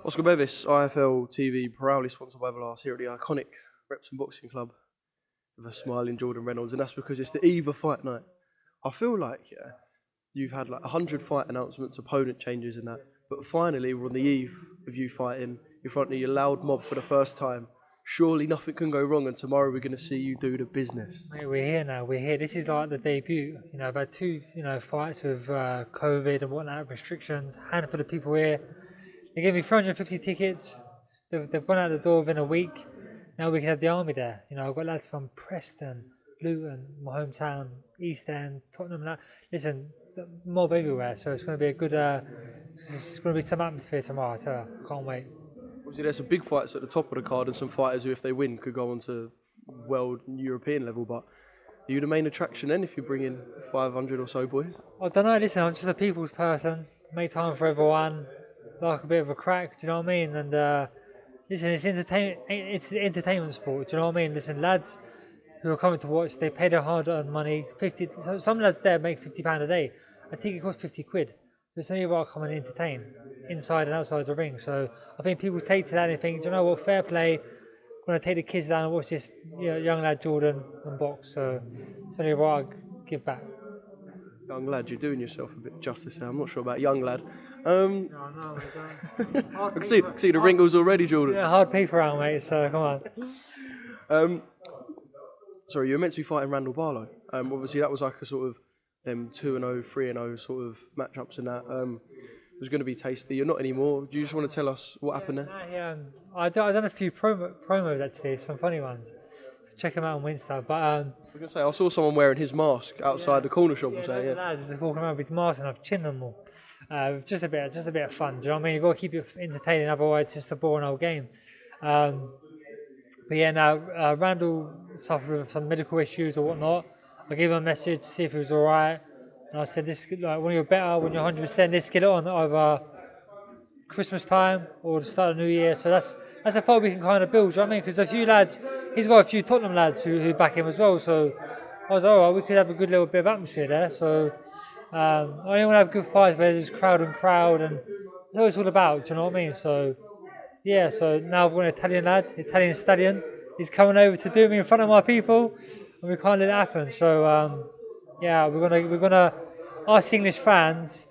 Oscar Bevis, IFL TV, proudly sponsored by Everlast here at the iconic Repton Boxing Club with a smiling Jordan Reynolds, and that's because it's the eve of fight night. I feel like, you've had like 100 fight announcements, opponent changes and that, but finally we're on the eve of you fighting in front of your loud mob for the first time. Surely nothing can go wrong, and tomorrow we're going to see you do the business. Mate, we're here now. We're here. This is like the debut. I've had two, fights with COVID and whatnot, restrictions. Handful of people here. They gave me 350 tickets. They've gone out the door within a week. Now we can have the army there. I've got lads from Preston, Luton, my hometown, East End, Tottenham. Listen, mob everywhere. So it's going to be a good. It's going to be some atmosphere tomorrow. I tell you, can't wait. Obviously, there's some big fights at the top of the card and some fighters who, if they win, could go on to world and European level. But are you the main attraction then if you bring in 500 or so boys? I don't know. Listen, I'm just a people's person. Make time for everyone. Like a bit of a crack. Do you know what I mean? And listen, it's entertainment sport. Do you know what I mean? Listen, lads who are coming to watch, they pay their hard-earned money. Some lads there make £50 a day. I think it costs 50 quid. There's only about come and entertain inside and outside the ring. So I think people take to that and think, do you know what, fair play. I'm going to take the kids down and watch this young lad Jordan and box. So it's only right I give back. Young lad, you're doing yourself a bit of justice there. I'm not sure about young lad. No, I can see the wrinkles already, Jordan. Yeah, hard paper out, mate. So come on. Sorry, you were meant to be fighting Randall Barlow. Obviously, that was like a sort of 2-0, 3-0 sort of matchups and that. It was going to be tasty. You're not anymore. Do you just want to tell us what happened there? Yeah, I've done a few promos actually, some funny ones. Check them out on Insta. But I was going to say, I saw someone wearing his mask outside the corner shop. Lads just walking around with his mask, and I've chinned them all. Just a bit of fun. Do you know what I mean? You've got to keep it entertaining, otherwise it's just a boring old game. But yeah, now Randall suffered with some medical issues or whatnot. I gave him a message to see if he was all right. And I said, when you're better, when you're 100%, let's get it on either Christmas time or the start of New Year. So that's a fight we can kind of build. Do you know what I mean? Because a few lads, he's got a few Tottenham lads who back him as well. So I was all right, we could have a good little bit of atmosphere there. So I only want to have good fights where there's crowd, and that's what it's all about. Do you know what I mean? So yeah, so now I've got an Italian lad, Italian stallion. He's coming over to do me in front of my people, and we can't let it happen. So yeah, we're gonna us English fans.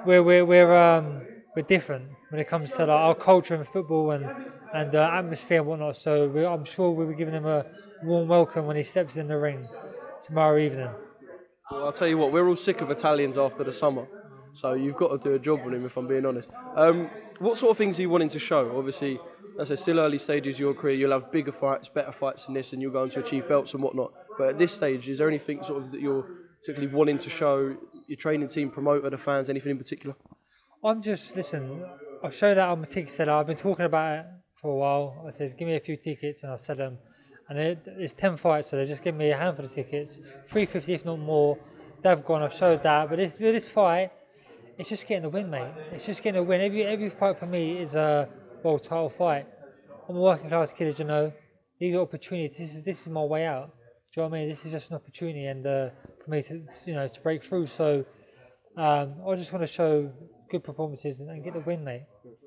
We're different when it comes to like, our culture and football and atmosphere and whatnot. So I'm sure we'll be giving him a warm welcome when he steps in the ring tomorrow evening. Well, I'll tell you what, we're all sick of Italians after the summer, so you've got to do a job on him, if I'm being honest. What sort of things are you wanting to show? Obviously, as I said, still early stages of your career, you'll have bigger fights, better fights than this, and you're going to achieve belts and whatnot. But at this stage, is there anything sort of that you're particularly wanting to show your training team, promoter, the fans, anything in particular? Listen, I'll show that I'm a ticket seller. I've been talking about it for a while. I said, give me a few tickets and I'll sell them. And it's 10 fights, so they just give me a handful of tickets, 350 if not more. They've gone, I've showed that. But this fight, it's just getting a win, mate. It's just getting a win. Every fight for me is a world title fight. I'm a working class kid, as you know. These are opportunities. This is my way out. Do you know what I mean? This is just an opportunity, and for me to break through. So I just want to show good performances and get the win, mate.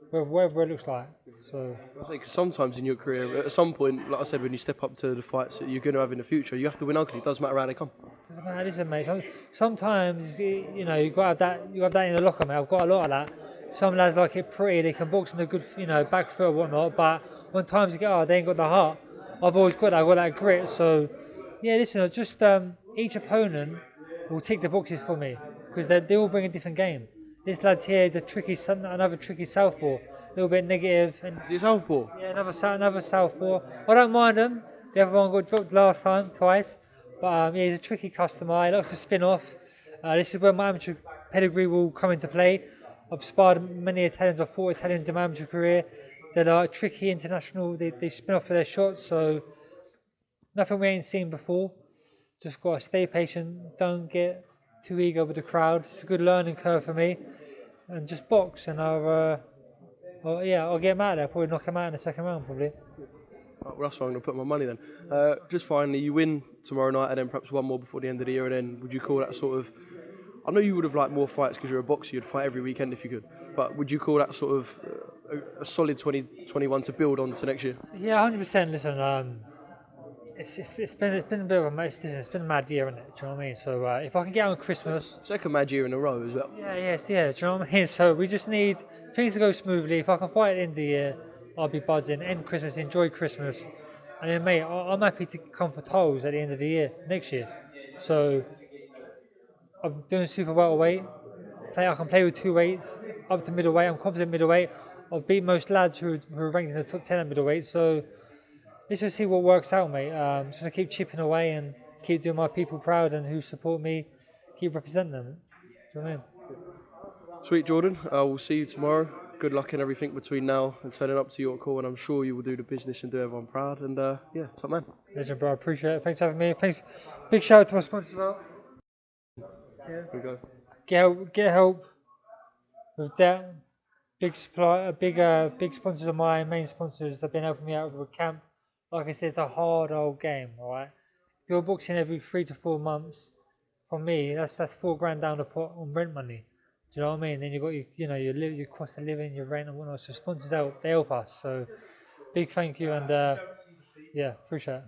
Wherever it looks like. So I think sometimes in your career, at some point, like I said, when you step up to the fights that you're going to have in the future, you have to win ugly. It doesn't matter how they come. Doesn't matter, listen, mate. Sometimes you got to have that. You have that in the locker, mate. I've got a lot of that. Some lads like it pretty. They can box in a good, back foot or whatnot. But when times get hard, they ain't got the heart. I've always got that. I've got that grit. So yeah, listen. Just each opponent will tick the boxes for me because they all bring a different game. This lad's here is another tricky southpaw, a little bit negative. And is it southpaw? Yeah, another southpaw. I don't mind him. The other one got dropped last time, twice. But yeah, he's a tricky customer. He likes to spin off. This is where my amateur pedigree will come into play. I've sparred many Italians. I've fought Italians in my amateur career. They're tricky international. They spin off for their shots. So nothing we ain't seen before. Just got to stay patient. Don't get too eager with the crowd. It's a good learning curve for me, and just box, and I'll get him out there. Probably knock him out in the second round, probably. Well, that's where I'm going to put my money then. Just finally, you win tomorrow night, and then perhaps one more before the end of the year. And then, would you call that sort of? I know you would have liked more fights because you're a boxer. You'd fight every weekend if you could. But would you call that sort of a solid 2021 to build on to next year. Yeah, 100%. Listen, it's been a bit of it's been a mad year, isn't it? Do you know what I mean? So if I can get on Christmas, Second mad year in a row as well. yeah. Do you know what I mean? So we just need things to go smoothly. If I can fight at the end of the year, I'll be buzzing. End Christmas, enjoy Christmas, and then mate, I'm happy to come for tolls at the end of the year next year. So I'm doing super welterweight. I can play with two weights up to middleweight. I'm confident middleweight. I'll beat most lads who are ranked in the top 10 at middleweight. So let's just see what works out, mate. Just to keep chipping away and keep doing my people proud and who support me, keep representing them. Do you know what I mean? Sweet, Jordan. I will see you tomorrow. Good luck in everything between now and turning up to York Hall, and I'm sure you will do the business and do everyone proud. And yeah, top man. Legend, bro. I appreciate it. Thanks for having me. Thanks. Big shout out to my sponsors as well. Here we go. Get help with that. Big supply, big sponsors of mine, main sponsors have been helping me out with camp. Like I said, it's a hard old game, alright? If you're boxing every 3 to 4 months, from me, that's £4,000 down the pot on rent money. Do you know what I mean? Then you got your cost of living, your rent and whatnot. So sponsors help, they help us. So big thank you and yeah, appreciate it.